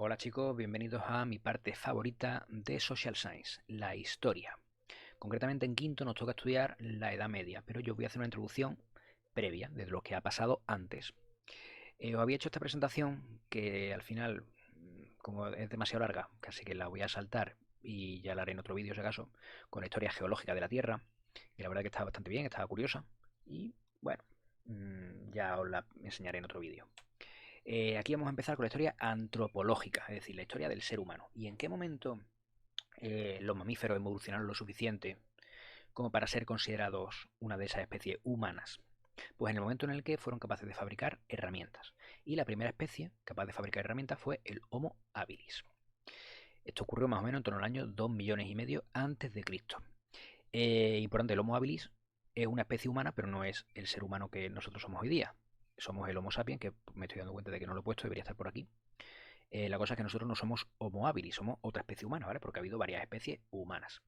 Hola chicos, bienvenidos a mi parte favorita de Social Science, la historia. Concretamente en quinto nos toca estudiar la Edad Media, pero yo voy a hacer una introducción previa de lo que ha pasado antes. Os había hecho esta presentación que al final, como es demasiado larga, casi que la voy a saltar y ya la haré en otro vídeo si acaso, con la historia geológica de la Tierra, y la verdad que estaba bastante bien, estaba curiosa, y bueno, ya os la enseñaré en otro vídeo. Aquí vamos a empezar con la historia antropológica, es decir, la historia del ser humano. ¿Y en qué momento los mamíferos evolucionaron lo suficiente como para ser considerados una de esas especies humanas? Pues en el momento en el que fueron capaces de fabricar herramientas. Y la primera especie capaz de fabricar herramientas fue el Homo habilis. Esto ocurrió más o menos en torno al año 2 millones y medio antes de Cristo. Importante, el Homo habilis es una especie humana, pero no es el ser humano que nosotros somos hoy día. Somos el Homo sapiens, que me estoy dando cuenta de que no lo he puesto, debería estar por aquí. La cosa es que nosotros no somos Homo habilis, somos otra especie humana, ¿vale? Porque ha habido varias especies humanas.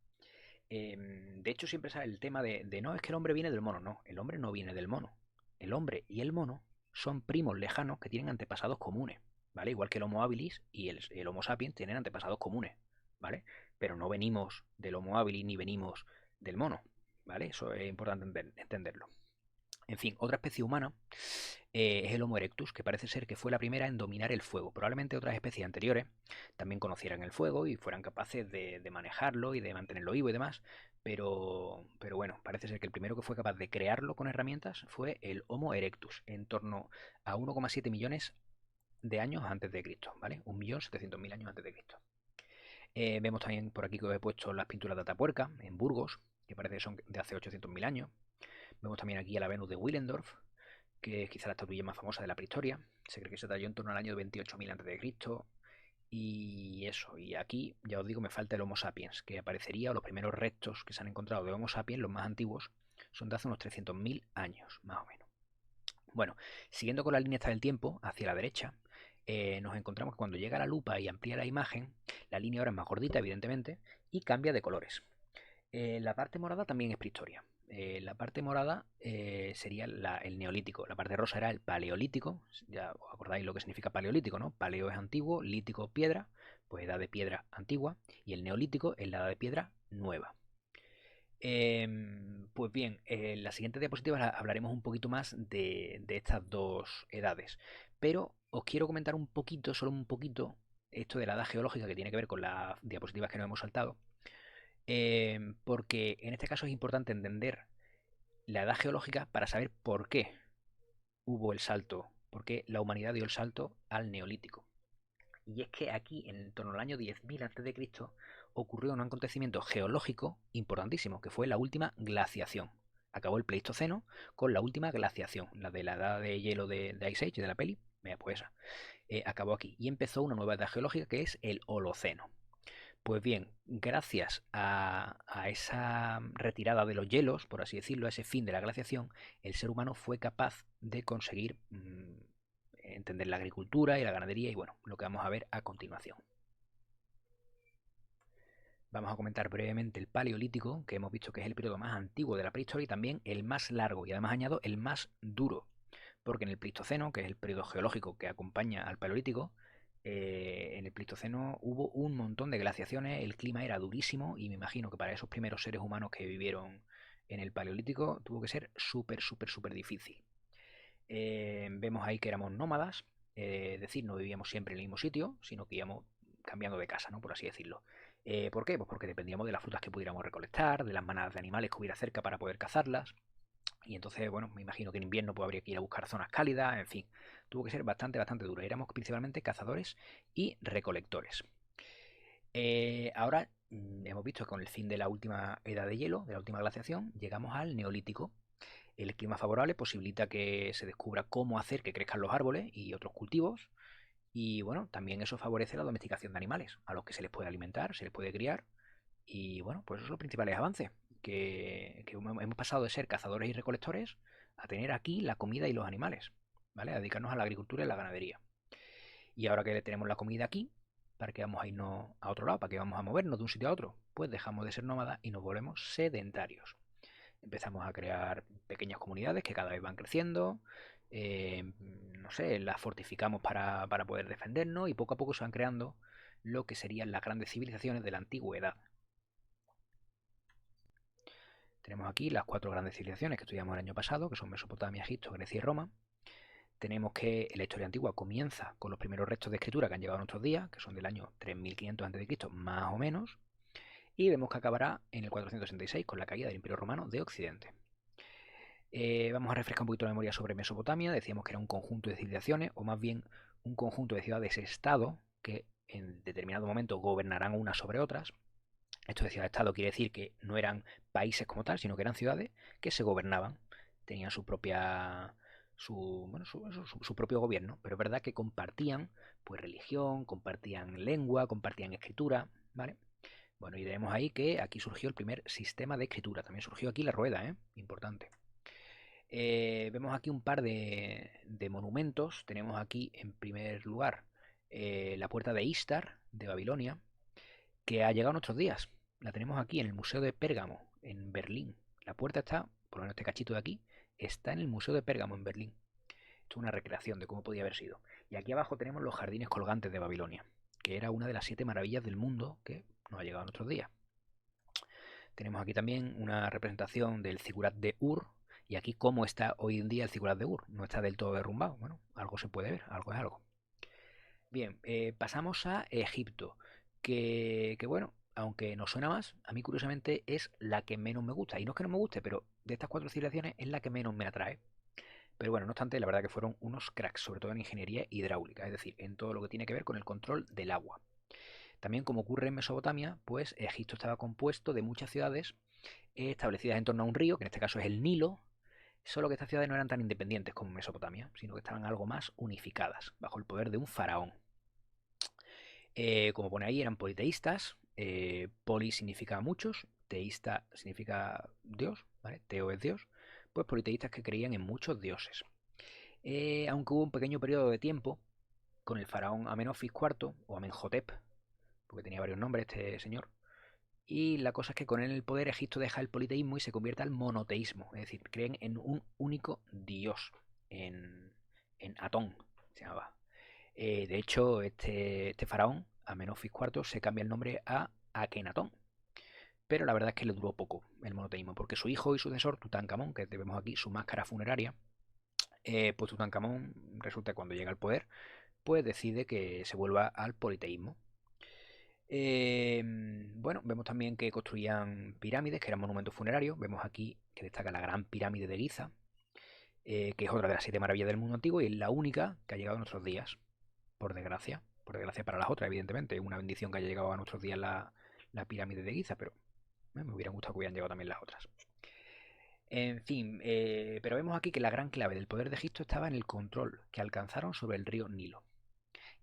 De hecho, siempre sale el tema de no, es que el hombre viene del mono. No, el hombre no viene del mono. El hombre y el mono son primos lejanos que tienen antepasados comunes, ¿vale? Igual que el Homo habilis y el Homo sapiens tienen antepasados comunes, ¿vale? Pero no venimos del Homo habilis ni venimos del mono, ¿vale? Eso es importante entenderlo. En fin, otra especie humana es el Homo erectus, que parece ser que fue la primera en dominar el fuego. Probablemente otras especies anteriores también conocieran el fuego y fueran capaces de manejarlo y de mantenerlo vivo y demás, pero bueno, parece ser que el primero que fue capaz de crearlo con herramientas fue el Homo erectus, en torno a 1,7 millones de años antes de Cristo, ¿vale? 1.700.000 años antes de Cristo. Vemos también por aquí que os he puesto las pinturas de Atapuerca, en Burgos, que parece que son de hace 800.000 años. Vemos también aquí a la Venus de Willendorf, que es quizá la estatuilla más famosa de la prehistoria. Se cree que se talló en torno al año 28.000 a.C. Y eso, y aquí ya os digo, me falta el Homo sapiens, que aparecería, o los primeros restos que se han encontrado de Homo sapiens, los más antiguos, son de hace unos 300.000 años, más o menos. Bueno, siguiendo con la línea esta del tiempo, hacia la derecha, nos encontramos que cuando llega la lupa y amplía la imagen, la línea ahora es más gordita, evidentemente, y cambia de colores. La parte morada también es prehistoria. La parte morada sería el neolítico. La parte rosa era el paleolítico. Ya os acordáis lo que significa paleolítico, ¿no? Paleo es antiguo, lítico piedra, pues edad de piedra antigua, y el neolítico es la edad de piedra nueva. Pues bien, en la siguiente diapositiva hablaremos un poquito más de estas dos edades, pero os quiero comentar un poquito, solo un poquito, esto de la edad geológica que tiene que ver con las diapositivas que nos hemos saltado, porque en este caso es importante entender la edad geológica para saber por qué hubo el salto, por qué la humanidad dio el salto al neolítico. Y es que aquí, en torno al año 10.000 a.C., ocurrió un acontecimiento geológico importantísimo, que fue la última glaciación. Acabó el Pleistoceno con la última glaciación, la de la edad de hielo de Ice Age, de la peli, pues esa, acabó aquí. Y empezó una nueva edad geológica que es el Holoceno. Pues bien, gracias a esa retirada de los hielos, por así decirlo, a ese fin de la glaciación, el ser humano fue capaz de conseguir entender la agricultura y la ganadería y bueno, lo que vamos a ver a continuación. Vamos a comentar brevemente el Paleolítico, que hemos visto que es el periodo más antiguo de la prehistoria y también el más largo y además añado el más duro, porque en el Pleistoceno, que es el periodo geológico que acompaña al Paleolítico, en el Pleistoceno hubo un montón de glaciaciones, el clima era durísimo y me imagino que para esos primeros seres humanos que vivieron en el Paleolítico tuvo que ser súper, súper, súper difícil. Vemos ahí que éramos nómadas, es decir, no vivíamos siempre en el mismo sitio, sino que íbamos cambiando de casa, ¿no? Por así decirlo. ¿Por qué? Pues porque dependíamos de las frutas que pudiéramos recolectar, de las manadas de animales que hubiera cerca para poder cazarlas. Y entonces, bueno, me imagino que en invierno pues, habría que ir a buscar zonas cálidas, en fin, tuvo que ser bastante, bastante duro. Éramos principalmente cazadores y recolectores. Ahora hemos visto que con el fin de la última edad de hielo, de la última glaciación, llegamos al neolítico. El clima favorable posibilita que se descubra cómo hacer que crezcan los árboles y otros cultivos. Y bueno, también eso favorece la domesticación de animales, a los que se les puede alimentar, se les puede criar. Y bueno, pues esos son los principales avances. Que hemos pasado de ser cazadores y recolectores a tener aquí la comida y los animales, ¿vale? A dedicarnos a la agricultura y la ganadería. Y ahora que tenemos la comida aquí, ¿para qué vamos a irnos a otro lado? ¿Para qué vamos a movernos de un sitio a otro? Pues dejamos de ser nómadas y nos volvemos sedentarios. Empezamos a crear pequeñas comunidades que cada vez van creciendo. no sé, las fortificamos para poder defendernos y poco a poco se van creando lo que serían las grandes civilizaciones de la antigüedad. Tenemos aquí las 4 grandes civilizaciones que estudiamos el año pasado, que son Mesopotamia, Egipto, Grecia y Roma. Tenemos que la historia antigua comienza con los primeros restos de escritura que han llegado a nuestros días, que son del año 3500 a.C., más o menos, y vemos que acabará en el 466 con la caída del Imperio Romano de Occidente. Vamos a refrescar un poquito la memoria sobre Mesopotamia. Decíamos que era un conjunto de civilizaciones, o más bien un conjunto de ciudades-estado que en determinado momento gobernarán unas sobre otras. Esto de ciudad-estado quiere decir que no eran países como tal, sino que eran ciudades que se gobernaban, tenían su propia su propio gobierno, pero es verdad que compartían pues religión, compartían lengua, compartían escritura, ¿vale? Bueno, y vemos ahí que aquí surgió el primer sistema de escritura, también surgió aquí la rueda, importante. Vemos aquí un par de monumentos. Tenemos aquí en primer lugar la puerta de Istar de Babilonia, que ha llegado a nuestros días. La tenemos aquí en el Museo de Pérgamo, en Berlín. La puerta está, por lo menos este cachito de aquí, está en el Museo de Pérgamo, en Berlín. Esto es una recreación de cómo podía haber sido. Y aquí abajo tenemos los jardines colgantes de Babilonia, que era una de las 7 maravillas del mundo que nos ha llegado a nuestros días. Tenemos aquí también una representación del Zigurat de Ur, y aquí cómo está hoy en día el Zigurat de Ur. No está del todo derrumbado. Bueno, algo se puede ver, algo es algo. Bien, pasamos a Egipto, que bueno, aunque nos suena más, a mí curiosamente es la que menos me gusta. Y no es que no me guste, pero de estas 4 civilizaciones es la que menos me atrae. Pero bueno, no obstante, la verdad que fueron unos cracks, sobre todo en ingeniería hidráulica, es decir, en todo lo que tiene que ver con el control del agua. También, como ocurre en Mesopotamia, pues Egipto estaba compuesto de muchas ciudades establecidas en torno a un río, que en este caso es el Nilo, solo que estas ciudades no eran tan independientes como Mesopotamia, sino que estaban algo más unificadas, bajo el poder de un faraón. Como pone ahí, eran politeístas. Poli significa muchos, teísta significa Dios, ¿vale? Teo es Dios. Pues politeístas que creían en muchos dioses. Aunque hubo un pequeño periodo de tiempo con el faraón Amenofis IV, o Amenhotep, porque tenía varios nombres este señor. Y la cosa es que con él en el poder Egipto deja el politeísmo y se convierte al monoteísmo, es decir, creen en un único dios, en Atón, se llamaba. De hecho, este faraón, Amenofis IV, se cambia el nombre a Akenatón. Pero la verdad es que le duró poco el monoteísmo, porque su hijo y sucesor, Tutankamón, que vemos aquí su máscara funeraria, pues Tutankamón resulta que cuando llega al poder, pues decide que se vuelva al politeísmo. Bueno, vemos también que construían pirámides, que eran monumentos funerarios. Vemos aquí que destaca la gran pirámide de Giza, que es otra de las 7 maravillas del mundo antiguo y es la única que ha llegado a nuestros días, por desgracia. Por desgracia para las otras, evidentemente. Es una bendición que haya llegado a nuestros días la pirámide de Giza, pero me hubiera gustado que hubieran llegado también las otras. En fin, pero vemos aquí que la gran clave del poder de Egipto estaba en el control que alcanzaron sobre el río Nilo.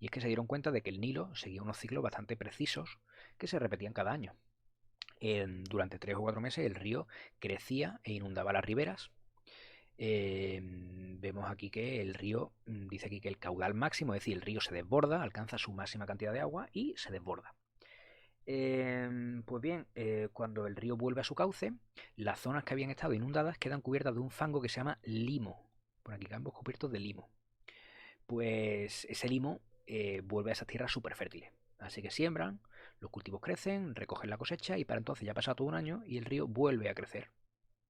Y es que se dieron cuenta de que el Nilo seguía unos ciclos bastante precisos que se repetían cada año. Durante 3 o 4 meses el río crecía e inundaba las riberas. Vemos aquí que el río, dice aquí que el caudal máximo, es decir, el río se desborda, alcanza su máxima cantidad de agua y se desborda. Pues bien, cuando el río vuelve a su cauce, las zonas que habían estado inundadas quedan cubiertas de un fango que se llama limo. Por aquí campos cubiertos de limo. Pues ese limo vuelve a esas tierras súper fértiles. Así que siembran, los cultivos crecen, recogen la cosecha y para entonces ya ha pasado todo un año y el río vuelve a crecer.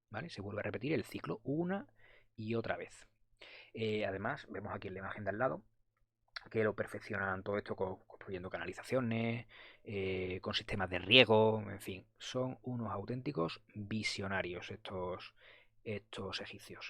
¿Vale? Se vuelve a repetir el ciclo una y otra vez. Además, vemos aquí en la imagen de al lado que lo perfeccionan todo esto construyendo canalizaciones, con sistemas de riego, en fin, son unos auténticos visionarios estos egipcios.